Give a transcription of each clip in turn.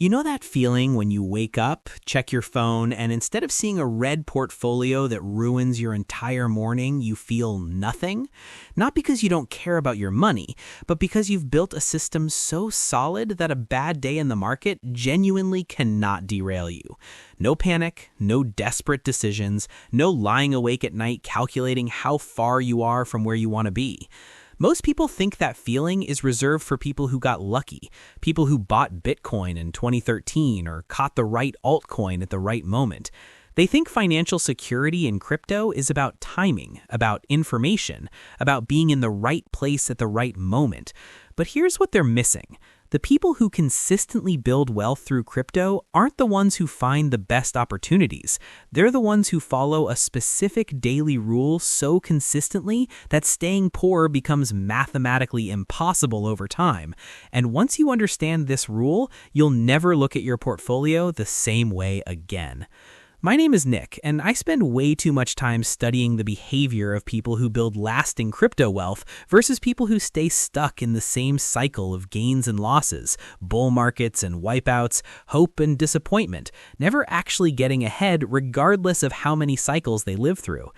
You know that feeling when you wake up, check your phone, and instead of seeing a red portfolio that ruins your entire morning, you feel nothing? Not because you don't care about your money, but because you've built a system so solid that a bad day in the market genuinely cannot derail you. No panic, no desperate decisions, no lying awake at night calculating how far you are from where you want to be. Most people think that feeling is reserved for people who got lucky, people who bought Bitcoin in 2013 or caught the right altcoin at the right moment. They think financial security in crypto is about timing, about information, about being in the right place at the right moment. But here's what they're missing. The people who consistently build wealth through crypto aren't the ones who find the best opportunities. They're the ones who follow a specific daily rule so consistently that staying poor becomes mathematically impossible over time. And once you understand this rule, you'll never look at your portfolio the same way again. My name is Nick, and I spend way too much time studying the behavior of people who build lasting crypto wealth versus people who stay stuck in the same cycle of gains and losses, bull markets and wipeouts, hope and disappointment, never actually getting ahead regardless of how many cycles they live through.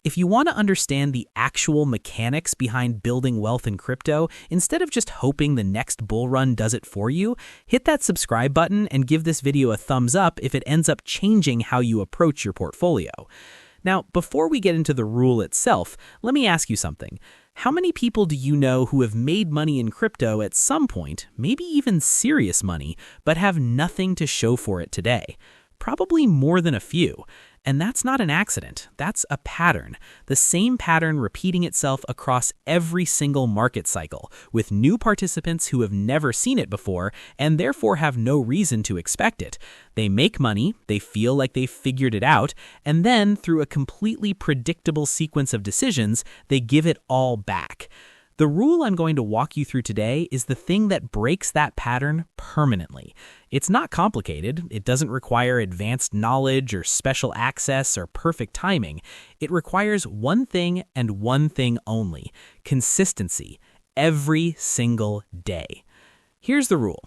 If you want to understand the actual mechanics behind building wealth in crypto, instead of just hoping the next bull run does it for you, hit that subscribe button and give this video a thumbs up if it ends up changing how you approach your portfolio. Now, before we get into the rule itself, let me ask you something. How many people do you know who have made money in crypto at some point, maybe even serious money, but have nothing to show for it today? Probably more than a few. And that's not an accident, that's a pattern. The same pattern repeating itself across every single market cycle, with new participants who have never seen it before and therefore have no reason to expect it. They make money, they feel like they've figured it out, and then through a completely predictable sequence of decisions, they give it all back. The rule I'm going to walk you through today is the thing that breaks that pattern permanently. It's not complicated. It doesn't require advanced knowledge or special access or perfect timing. It requires one thing and one thing only: consistency, every single day. Here's the rule.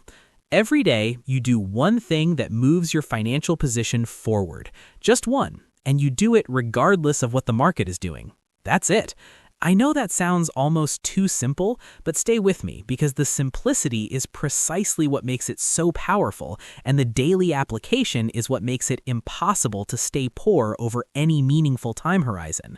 Every day, you do one thing that moves your financial position forward. Just one. And you do it regardless of what the market is doing. That's it. I know that sounds almost too simple, but stay with me because the simplicity is precisely what makes it so powerful, and the daily application is what makes it impossible to stay poor over any meaningful time horizon.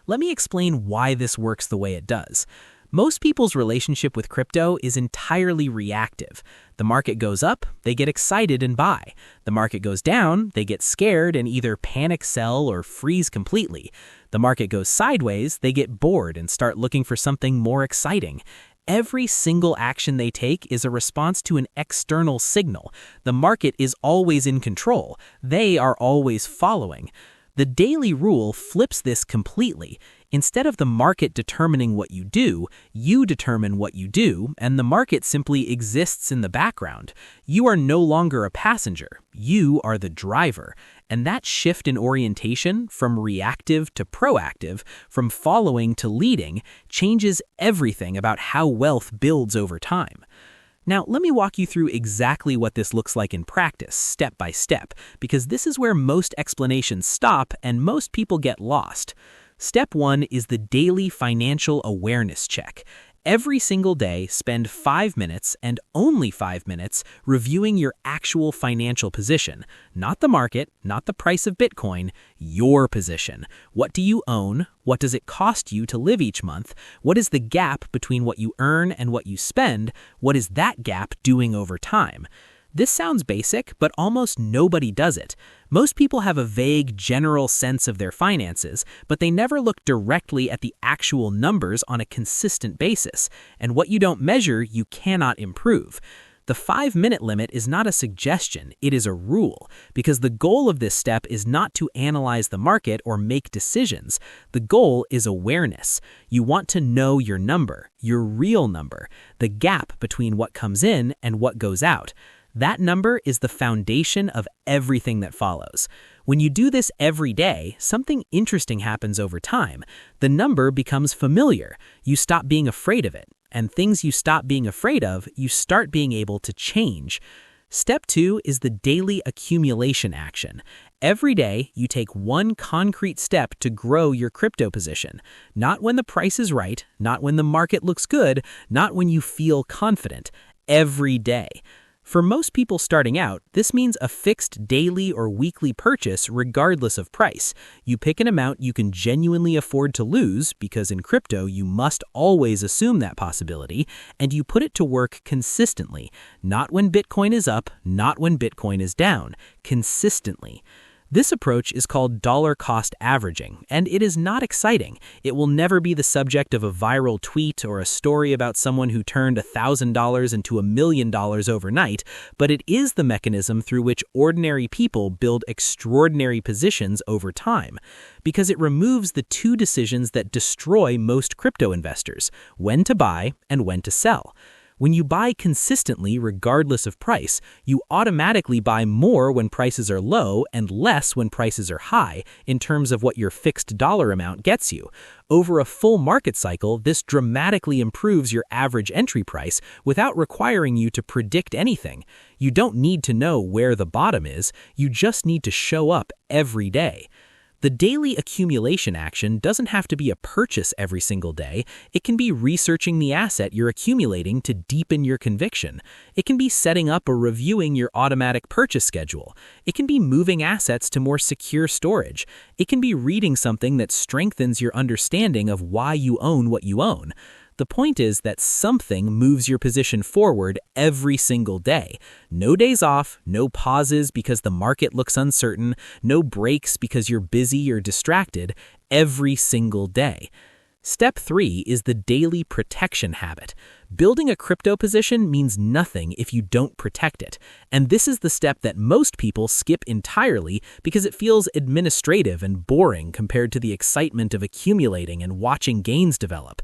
Let me explain why this works the way it does. Most people's relationship with crypto is entirely reactive. The market goes up, they get excited and buy. The market goes down, they get scared and either panic sell or freeze completely. The market goes sideways, they get bored and start looking for something more exciting. Every single action they take is a response to an external signal. The market is always in control. They are always following. The daily rule flips this completely. Instead of the market determining what you determine what you do, and the market simply exists in the background. You are no longer a passenger. You are the driver. And that shift in orientation, from reactive to proactive, from following to leading, changes everything about how wealth builds over time. Now, let me walk you through exactly what this looks like in practice, step by step, because this is where most explanations stop and most people get lost. Step 1 is the daily financial awareness check. Every single day, spend 5 minutes and only 5 minutes reviewing your actual financial position. Not the market, not the price of Bitcoin, your position. What do you own? What does it cost you to live each month? What is the gap between what you earn and what you spend? What is that gap doing over time? This sounds basic, but almost nobody does it. Most people have a vague, general sense of their finances, but they never look directly at the actual numbers on a consistent basis. And what you don't measure, you cannot improve. The 5-minute limit is not a suggestion, it is a rule, because the goal of this step is not to analyze the market or make decisions. The goal is awareness. You want to know your number, your real number, the gap between what comes in and what goes out. That number is the foundation of everything that follows. When you do this every day, something interesting happens over time. The number becomes familiar. You stop being afraid of it. And things you stop being afraid of, you start being able to change. Step 2 is the daily accumulation action. Every day, you take one concrete step to grow your crypto position. Not when the price is right, not when the market looks good, not when you feel confident. Every day. For most people starting out, this means a fixed daily or weekly purchase regardless of price. You pick an amount you can genuinely afford to lose, because in crypto you must always assume that possibility, and you put it to work consistently. Not when Bitcoin is up, not when Bitcoin is down. Consistently. This approach is called dollar cost averaging, and it is not exciting. It will never be the subject of a viral tweet or a story about someone who turned $1,000 into $1 million overnight, but it is the mechanism through which ordinary people build extraordinary positions over time, because it removes the two decisions that destroy most crypto investors: when to buy and when to sell. When you buy consistently regardless of price, you automatically buy more when prices are low and less when prices are high in terms of what your fixed dollar amount gets you. Over a full market cycle, this dramatically improves your average entry price without requiring you to predict anything. You don't need to know where the bottom is, you just need to show up every day. The daily accumulation action doesn't have to be a purchase every single day. It can be researching the asset you're accumulating to deepen your conviction. It can be setting up or reviewing your automatic purchase schedule. It can be moving assets to more secure storage. It can be reading something that strengthens your understanding of why you own what you own. The point is that something moves your position forward every single day. No days off, no pauses because the market looks uncertain, no breaks because you're busy or distracted. Every single day. Step 3 is the daily protection habit. Building a crypto position means nothing if you don't protect it. And this is the step that most people skip entirely because it feels administrative and boring compared to the excitement of accumulating and watching gains develop.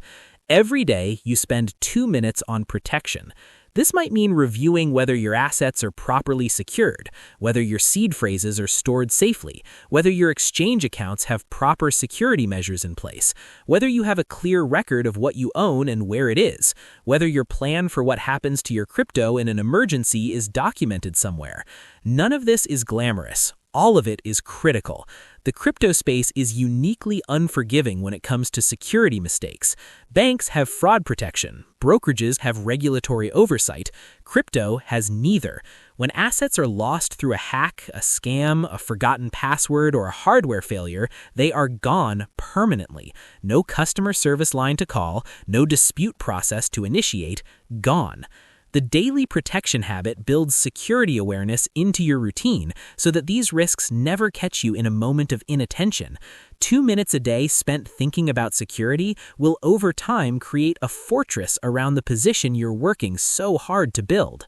Every day, you spend 2 minutes on protection. This might mean reviewing whether your assets are properly secured, whether your seed phrases are stored safely, whether your exchange accounts have proper security measures in place, whether you have a clear record of what you own and where it is, whether your plan for what happens to your crypto in an emergency is documented somewhere. None of this is glamorous. All of it is critical. The crypto space is uniquely unforgiving when it comes to security mistakes. Banks have fraud protection. Brokerages have regulatory oversight. Crypto has neither. When assets are lost through a hack, a scam, a forgotten password, or a hardware failure, they are gone permanently. No customer service line to call, no dispute process to initiate, gone. The daily protection habit builds security awareness into your routine so that these risks never catch you in a moment of inattention. 2 minutes a day spent thinking about security will over time create a fortress around the position you're working so hard to build.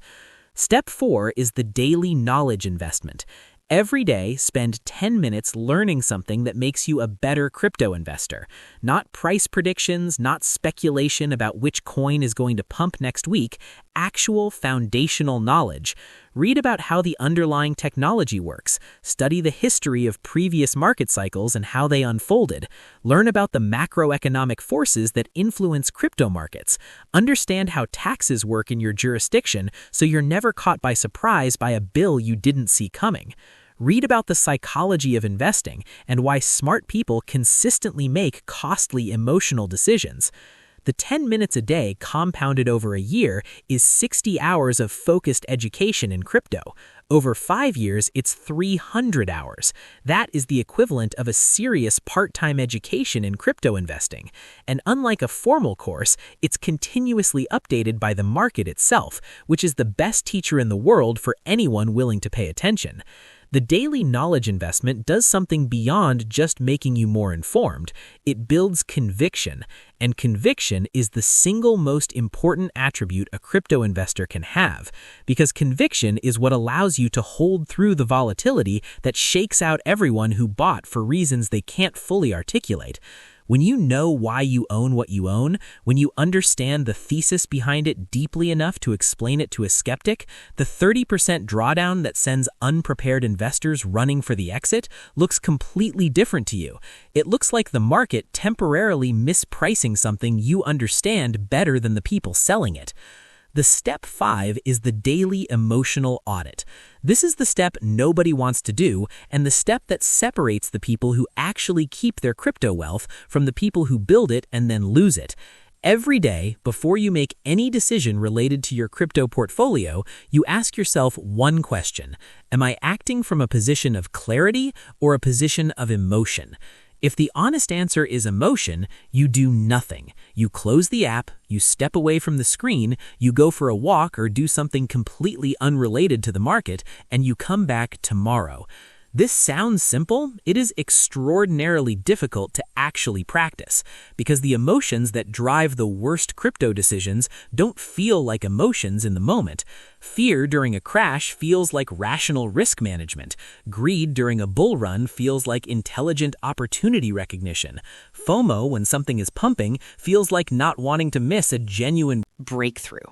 Step 4 is the daily knowledge investment. Every day, spend 10 minutes learning something that makes you a better crypto investor. Not price predictions, not speculation about which coin is going to pump next week, actual foundational knowledge. Read about how the underlying technology works. Study the history of previous market cycles and how they unfolded. Learn about the macroeconomic forces that influence crypto markets. Understand how taxes work in your jurisdiction so you're never caught by surprise by a bill you didn't see coming. Read about the psychology of investing and why smart people consistently make costly emotional decisions. The 10 minutes a day compounded over a year is 60 hours of focused education in crypto. Over 5 years, it's 300 hours. That is the equivalent of a serious part-time education in crypto investing. And unlike a formal course, it's continuously updated by the market itself, which is the best teacher in the world for anyone willing to pay attention. The daily knowledge investment does something beyond just making you more informed. It builds conviction, and conviction is the single most important attribute a crypto investor can have, because conviction is what allows you to hold through the volatility that shakes out everyone who bought for reasons they can't fully articulate. When you know why you own what you own, when you understand the thesis behind it deeply enough to explain it to a skeptic, the 30% drawdown that sends unprepared investors running for the exit looks completely different to you. It looks like the market temporarily mispricing something you understand better than the people selling it. The step 5 is the daily emotional audit. This is the step nobody wants to do, and the step that separates the people who actually keep their crypto wealth from the people who build it and then lose it. Every day, before you make any decision related to your crypto portfolio, you ask yourself one question: am I acting from a position of clarity or a position of emotion? If the honest answer is emotion, you do nothing. You close the app, you step away from the screen, you go for a walk or do something completely unrelated to the market, and you come back tomorrow. This sounds simple. It is extraordinarily difficult to actually practice because the emotions that drive the worst crypto decisions don't feel like emotions in the moment. Fear during a crash feels like rational risk management. Greed during a bull run feels like intelligent opportunity recognition. FOMO when something is pumping feels like not wanting to miss a genuine breakthrough.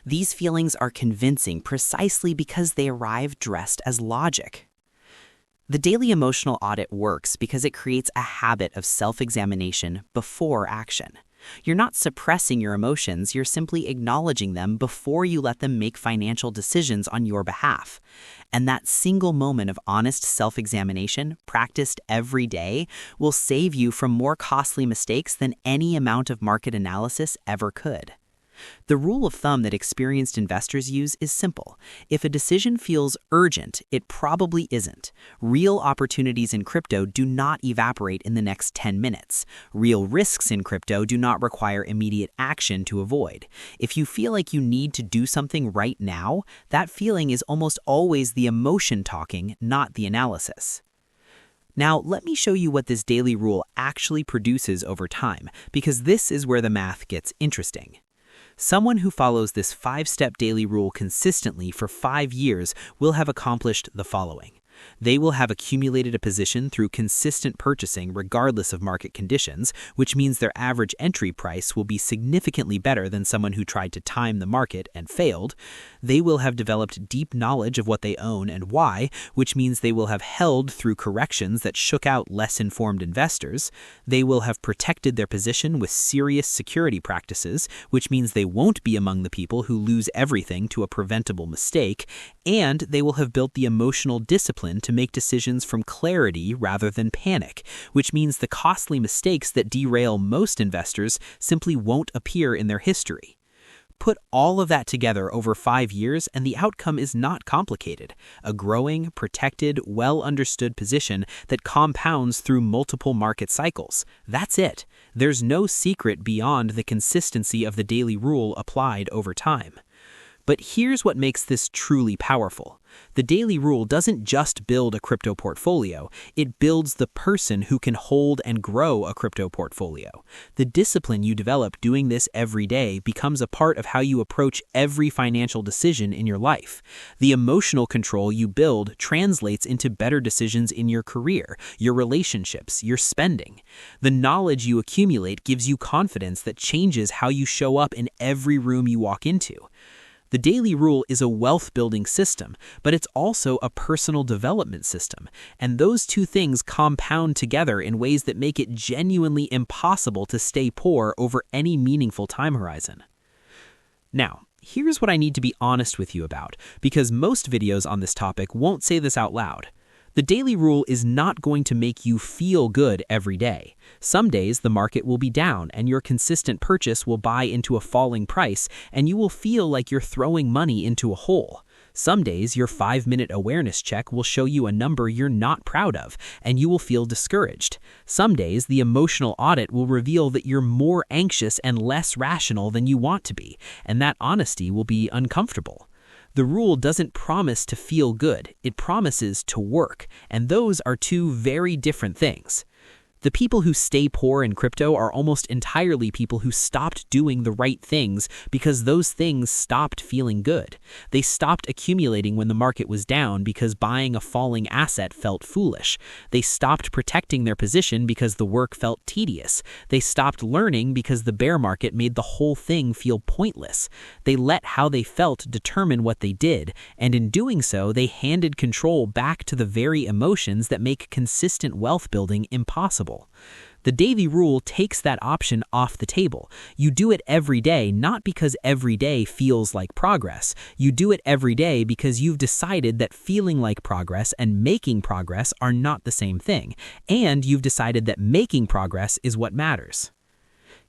These feelings are convincing precisely because they arrive dressed as logic. The daily emotional audit works because it creates a habit of self-examination before action. You're not suppressing your emotions, you're simply acknowledging them before you let them make financial decisions on your behalf. And that single moment of honest self-examination, practiced every day, will save you from more costly mistakes than any amount of market analysis ever could. The rule of thumb that experienced investors use is simple. If a decision feels urgent, it probably isn't. Real opportunities in crypto do not evaporate in the next 10 minutes. Real risks in crypto do not require immediate action to avoid. If you feel like you need to do something right now, that feeling is almost always the emotion talking, not the analysis. Now, let me show you what this daily rule actually produces over time, because this is where the math gets interesting. Someone who follows this 5-step daily rule consistently for 5 years will have accomplished the following. They will have accumulated a position through consistent purchasing regardless of market conditions, which means their average entry price will be significantly better than someone who tried to time the market and failed. They will have developed deep knowledge of what they own and why, which means they will have held through corrections that shook out less informed investors. They will have protected their position with serious security practices, which means they won't be among the people who lose everything to a preventable mistake. And they will have built the emotional discipline to make decisions from clarity rather than panic, which means the costly mistakes that derail most investors simply won't appear in their history. Put all of that together over 5 years and the outcome is not complicated. A growing, protected, well-understood position that compounds through multiple market cycles. That's it. There's no secret beyond the consistency of the daily rule applied over time. But here's what makes this truly powerful. The daily rule doesn't just build a crypto portfolio, it builds the person who can hold and grow a crypto portfolio. The discipline you develop doing this every day becomes a part of how you approach every financial decision in your life. The emotional control you build translates into better decisions in your career, your relationships, your spending. The knowledge you accumulate gives you confidence that changes how you show up in every room you walk into. The daily rule is a wealth-building system, but it's also a personal development system, and those two things compound together in ways that make it genuinely impossible to stay poor over any meaningful time horizon. Now, here's what I need to be honest with you about, because most videos on this topic won't say this out loud. The daily rule is not going to make you feel good every day. Some days the market will be down and your consistent purchase will buy into a falling price and you will feel like you're throwing money into a hole. Some days your 5-minute awareness check will show you a number you're not proud of and you will feel discouraged. Some days the emotional audit will reveal that you're more anxious and less rational than you want to be, and that honesty will be uncomfortable. The rule doesn't promise to feel good, it promises to work, and those are two very different things. The people who stay poor in crypto are almost entirely people who stopped doing the right things because those things stopped feeling good. They stopped accumulating when the market was down because buying a falling asset felt foolish. They stopped protecting their position because the work felt tedious. They stopped learning because the bear market made the whole thing feel pointless. They let how they felt determine what they did, and in doing so, they handed control back to the very emotions that make consistent wealth building impossible. The daily rule takes that option off the table. You do it every day, not because every day feels like progress. You do it every day because you've decided that feeling like progress and making progress are not the same thing, and you've decided that making progress is what matters.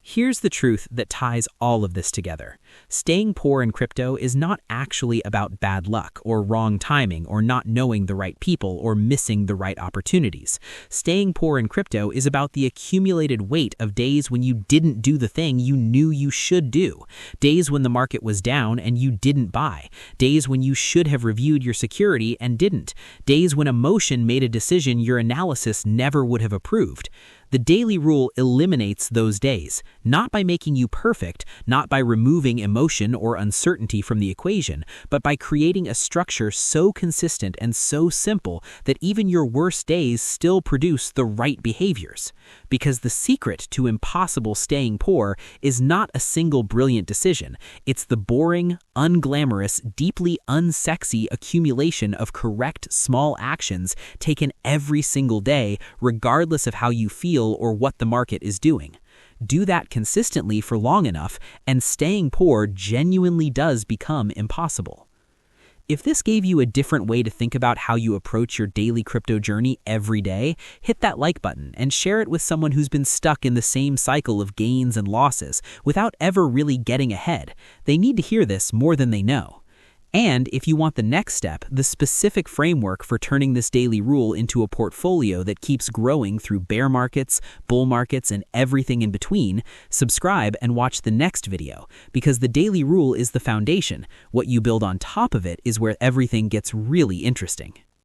Here's the truth that ties all of this together. Staying poor in crypto is not actually about bad luck or wrong timing or not knowing the right people or missing the right opportunities. Staying poor in crypto is about the accumulated weight of days when you didn't do the thing you knew you should do. Days when the market was down and you didn't buy. Days when you should have reviewed your security and didn't. Days when emotion made a decision your analysis never would have approved. The daily rule eliminates those days, not by making you perfect, not by removing emotion or uncertainty from the equation, but by creating a structure so consistent and so simple that even your worst days still produce the right behaviors. Because the secret to impossible staying poor is not a single brilliant decision. It's the boring, unglamorous, deeply unsexy accumulation of correct small actions taken every single day, regardless of how you feel or what the market is doing. Do that consistently for long enough, and staying poor genuinely does become impossible. If this gave you a different way to think about how you approach your daily crypto journey every day, hit that like button and share it with someone who's been stuck in the same cycle of gains and losses without ever really getting ahead. They need to hear this more than they know. And if you want the next step, the specific framework for turning this daily rule into a portfolio that keeps growing through bear markets, bull markets, and everything in between, subscribe and watch the next video, because the daily rule is the foundation. What you build on top of it is where everything gets really interesting.